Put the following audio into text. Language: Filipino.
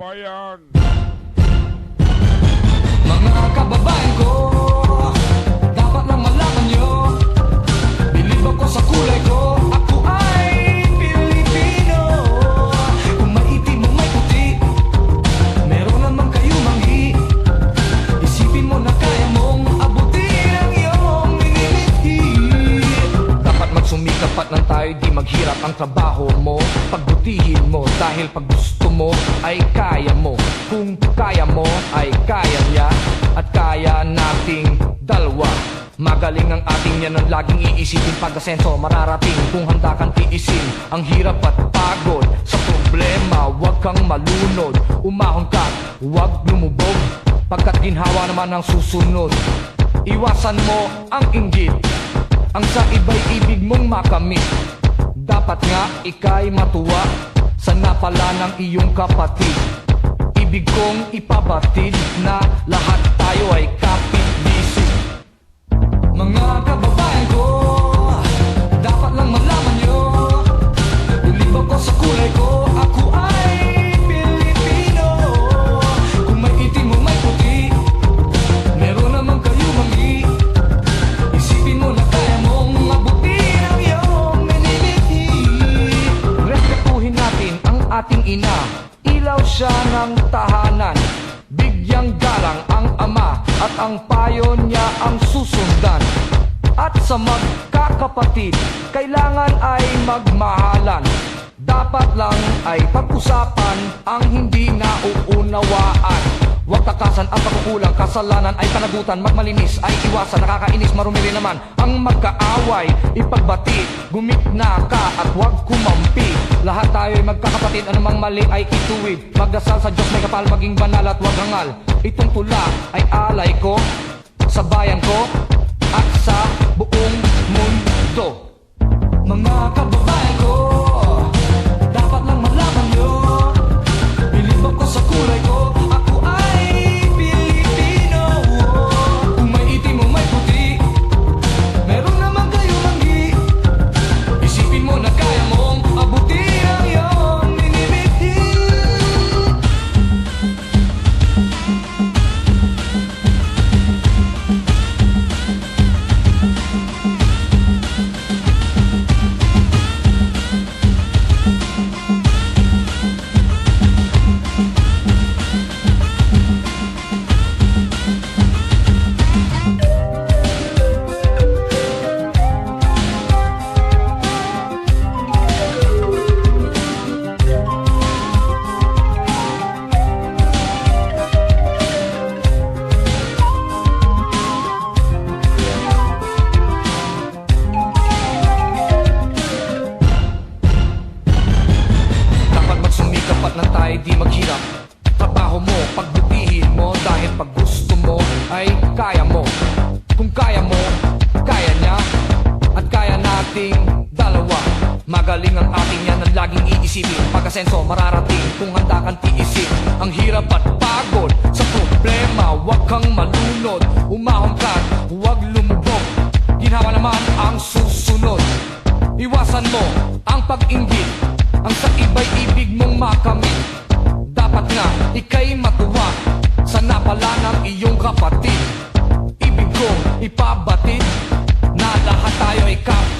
bayan. Mga kababayan ko, dapat lang malaman nyo, bilib ako sa kulay ko, ako ay Pilipino. Kung maitim o may puti, meron naman kayo manghi. Isipin mo na kaya mong abutin ang iyong minimithi. Dapat magsumikap at nang tayo di maghirap ang trabaho mo. Pagbutihin mo dahil pag gusto mo ay kaya mo. Kung kaya mo ay kaya niya at kaya nating dalawa. Magaling ang ating yan ang laging iisipin. Pag-asenso mararating kung handa kang tiisin ang hirap at pagod sa problema. Huwag kang malunod, umahon ka, huwag lumubog, pagkat ginhawa naman ang susunod. Iwasan mo ang inggit, ang sa iba'y ibig mong makamit. Dapat nga ika'y matuwa sa napala ng iyong kapatid. Ibig kong ipabatid na lahat tayo ay kapit-bisig. Mga kababayan ko, dapat lang malaman nyo, bilib ako sa kulay ko, ako ay Pilipino. Kung may itim o may puti, meron naman kayo manghi. Isipin mo na kaya mong mabutin ang iyong minimithi. Respetuhin natin ang ating ina, ilaw siya ng tahanan. Bigyang galang ang ama at ang payo niya ang susundan. At sa magkakapatid, kailangan ay magmahalan. Dapat lang ay pag-usapan ang hindi nauunawaan. Huwag takasan ang pagkukulang, kasalanan ay panagutan. Magmalinis ay iwasan, nakakainis, marumi rin naman ang magkaaway. Ipagbati, gumitna ka at huwag kumampi. Lahat tayo ay magkakapatid, anumang mali ay ituwid. Magdasal sa Diyos, may kapal, maging banal at huwag hangal. Itong tula ay alay ko sa bayan ko at sa buong mundo. Mga kababayan ko, dapat lang malaman nyo, bilib ako sa kulay ko, ako ay Pilipino. Kung may itim o may puti, meron naman kayo manghi. Isipin mo na kaya mong abutin ang iyong minimithi. Nang tayo di maghirap, trabaho mo, pagbutihin mo, dahil pag gusto mo ay kaya mo. Kung kaya mo, kaya niya at kaya nating dalawa. Magaling ang ating yan ang laging iisipin. Pag-asenso mararating kung handa kang tiisin ang hirap at pagod sa problema. Huwag kang malunod, umahon ka, huwag lumubog, ginhawa naman ang susunod. Iwasan mo ang pag-inggit, ang sa iba'y ibig mong makamit. Dapat nga ika'y matuwa sa napala ng iyong kapatid. Ibig kong ipabatid na lahat tayo ay kapatid.